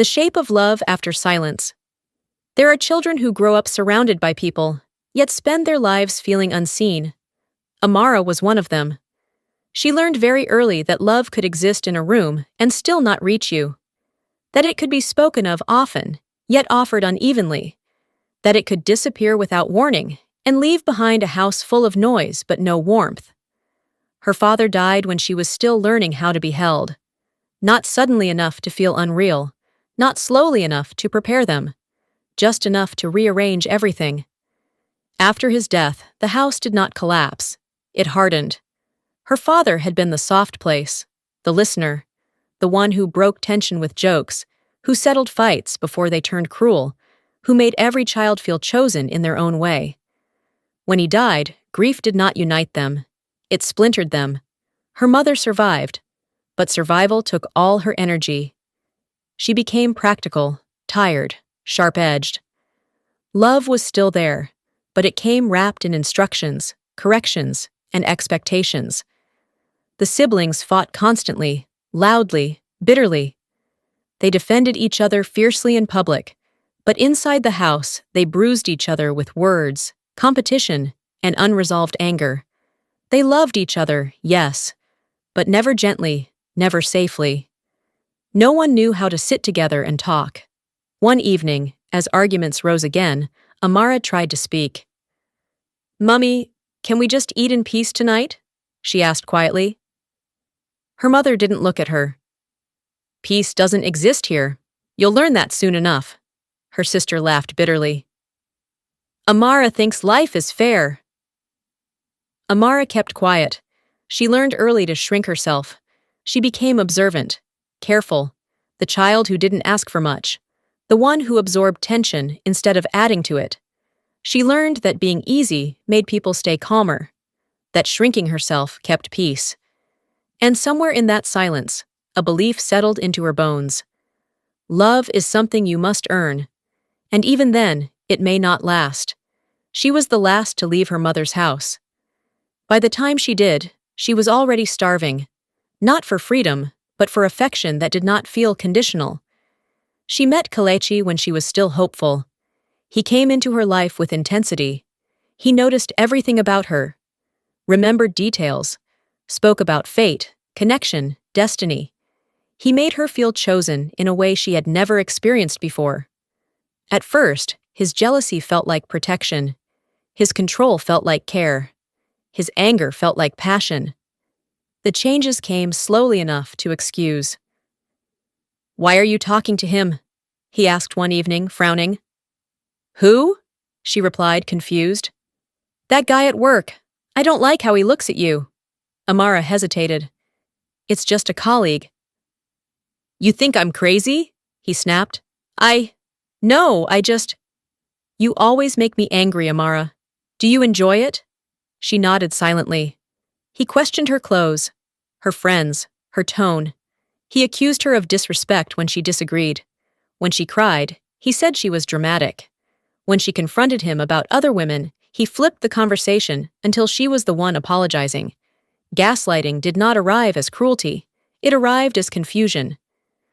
The shape of love after silence. There are children who grow up surrounded by people, yet spend their lives feeling unseen. Amara was one of them. She learned very early that love could exist in a room and still not reach you. That it could be spoken of often, yet offered unevenly. That it could disappear without warning and leave behind a house full of noise but no warmth. Her father died when she was still learning how to be held. Not suddenly enough to feel unreal, not slowly enough to prepare them, just enough to rearrange everything. After his death, the house did not collapse. It hardened. Her father had been the soft place, the listener, the one who broke tension with jokes, who settled fights before they turned cruel, who made every child feel chosen in their own way. When he died, grief did not unite them. It splintered them. Her mother survived, but survival took all her energy. She became practical, tired, sharp-edged. Love was still there, but it came wrapped in instructions, corrections, and expectations. The siblings fought constantly, loudly, bitterly. They defended each other fiercely in public, but inside the house they bruised each other with words, competition, and unresolved anger. They loved each other, yes, but never gently, never safely. No one knew how to sit together and talk. One evening, as arguments rose again, Amara tried to speak. "Mummy, can we just eat in peace tonight?" she asked quietly. Her mother didn't look at her. "Peace doesn't exist here. You'll learn that soon enough." Her sister laughed bitterly. "Amara thinks life is fair." Amara kept quiet. She learned early to shrink herself. She became observant, careful, the child who didn't ask for much, the one who absorbed tension instead of adding to it. She learned that being easy made people stay calmer, that shrinking herself kept peace. And somewhere in that silence, a belief settled into her bones. Love is something you must earn, and even then, it may not last. She was the last to leave her mother's house. By the time she did, she was already starving, not for freedom, but for affection that did not feel conditional. She met Kelechi when she was still hopeful. He came into her life with intensity. He noticed everything about her, remembered details, spoke about fate, connection, destiny. He made her feel chosen in a way she had never experienced before. At first, his jealousy felt like protection. His control felt like care. His anger felt like passion. The changes came slowly enough to excuse. "Why are you talking to him?" he asked one evening, frowning. "Who?" she replied, confused. "That guy at work. I don't like how he looks at you." Amara hesitated. "It's just a colleague." "You think I'm crazy?" he snapped. No, I just... You always make me angry, Amara. Do you enjoy it?" She nodded silently. He questioned her clothes, her friends, her tone. He accused her of disrespect when she disagreed. When she cried, he said she was dramatic. When she confronted him about other women, he flipped the conversation until she was the one apologizing. Gaslighting did not arrive as cruelty. It arrived as confusion.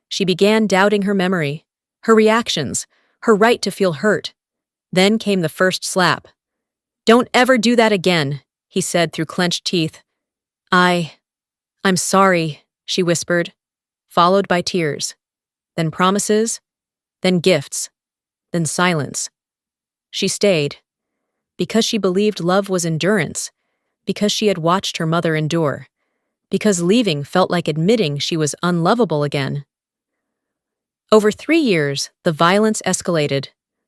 She began doubting her memory, her reactions, her right to feel hurt. Then came the first slap. "Don't ever do that again," he said through clenched teeth. I'm sorry," she whispered, followed by tears, then promises, then gifts, then silence. She stayed, because she believed love was endurance, because she had watched her mother endure, because leaving felt like admitting she was unlovable again. Over 3 years, the violence escalated.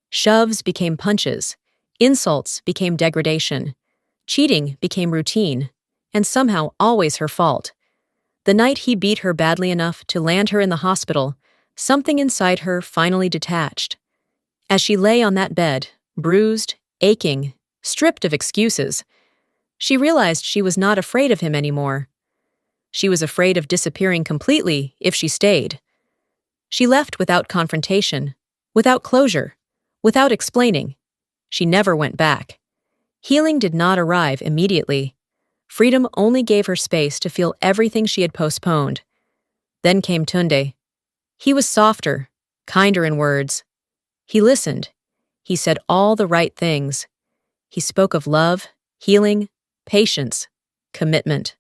Shoves became punches, insults became degradation, cheating became routine, and somehow always her fault. The night he beat her badly enough to land her in the hospital, something inside her finally detached. As she lay on that bed, bruised, aching, stripped of excuses, she realized she was not afraid of him anymore. She was afraid of disappearing completely if she stayed. She left without confrontation, without closure, without explaining. She never went back. Healing did not arrive immediately. Freedom only gave her space to feel everything she had postponed. Then came Tunde. He was softer, kinder in words. He listened. He said all the right things. He spoke of love, healing, patience, commitment.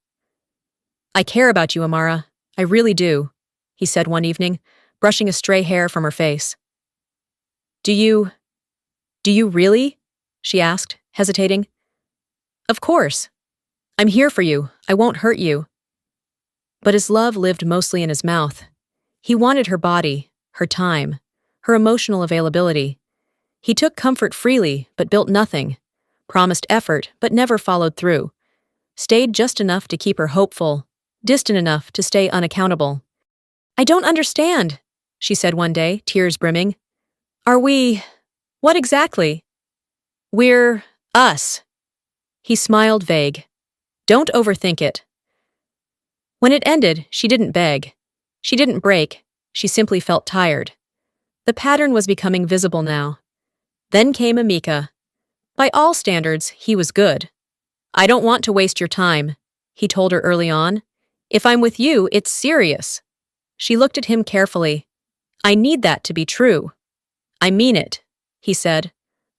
"I care about you, Amara. I really do," he said one evening, brushing a stray hair from her face. Do you really?" she asked, hesitating. "Of course. I'm here for you. I won't hurt you." But his love lived mostly in his mouth. He wanted her body, her time, her emotional availability. He took comfort freely, but built nothing, promised effort, but never followed through, stayed just enough to keep her hopeful, distant enough to stay unaccountable. "I don't understand," she said one day, tears brimming. What exactly?" "We're us." He smiled vague. "Don't overthink it." When it ended, she didn't beg. She didn't break. She simply felt tired. The pattern was becoming visible now. Then came Amika. By all standards, he was good. "I don't want to waste your time," he told her early on. "If I'm with you, it's serious." She looked at him carefully. "I need that to be true." "I mean it," he said.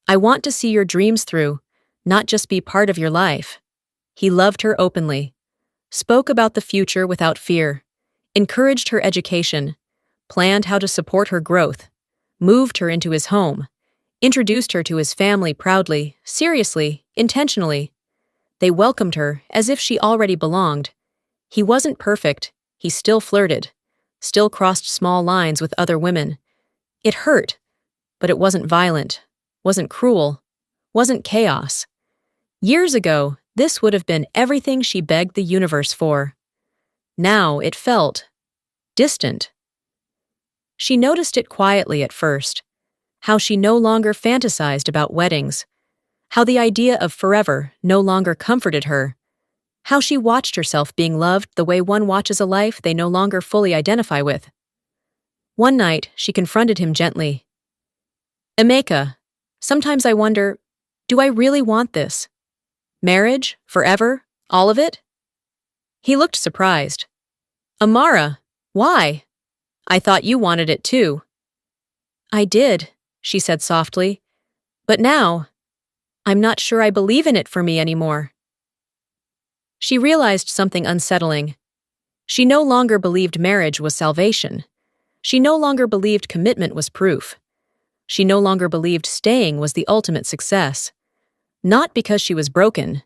"I want to see your dreams through, not just be part of your life." He loved her openly, spoke about the future without fear, encouraged her education, planned how to support her growth, moved her into his home, introduced her to his family proudly, seriously, intentionally. They welcomed her as if she already belonged. He wasn't perfect. He still flirted, still crossed small lines with other women. It hurt, but it wasn't violent, wasn't cruel, wasn't chaos. Years ago, this would have been everything she begged the universe for. Now it felt distant. She noticed it quietly at first, how she no longer fantasized about weddings, how the idea of forever no longer comforted her, how she watched herself being loved the way one watches a life they no longer fully identify with. One night, she confronted him gently. "Emeka, sometimes I wonder, do I really want this? Marriage? Forever? All of it?" He looked surprised. "Amara, why? I thought you wanted it too." "I did," she said softly. "But now, I'm not sure I believe in it for me anymore." She realized something unsettling. She no longer believed marriage was salvation. She no longer believed commitment was proof. She no longer believed staying was the ultimate success. Not because she was broken,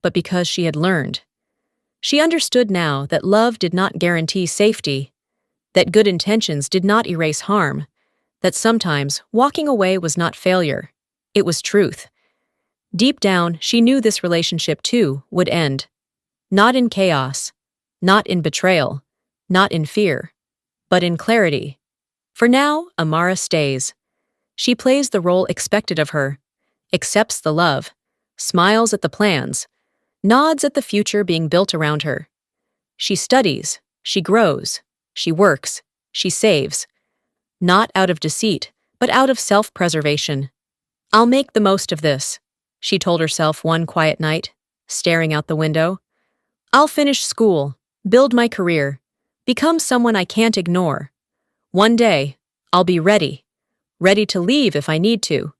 but because she had learned. She understood now that love did not guarantee safety, that good intentions did not erase harm, that sometimes walking away was not failure, it was truth. Deep down, she knew this relationship too would end. Not in chaos, not in betrayal, not in fear, but in clarity. For now, Amara stays. She plays the role expected of her, accepts the love, smiles at the plans, nods at the future being built around her. She studies, she grows, she works, she saves. Not out of deceit, but out of self-preservation. "I'll make the most of this," she told herself one quiet night, staring out the window. "I'll finish school, build my career, become someone I can't ignore. One day, I'll be ready to leave if I need to,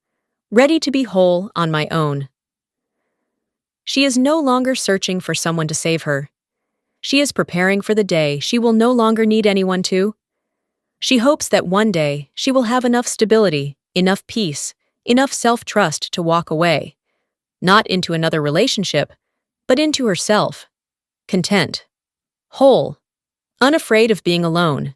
ready to be whole on my own." She is no longer searching for someone to save her. She is preparing for the day she will no longer need anyone to. She hopes that one day she will have enough stability, enough peace, enough self-trust to walk away. Not into another relationship, but into herself. Content. Whole. Unafraid of being alone.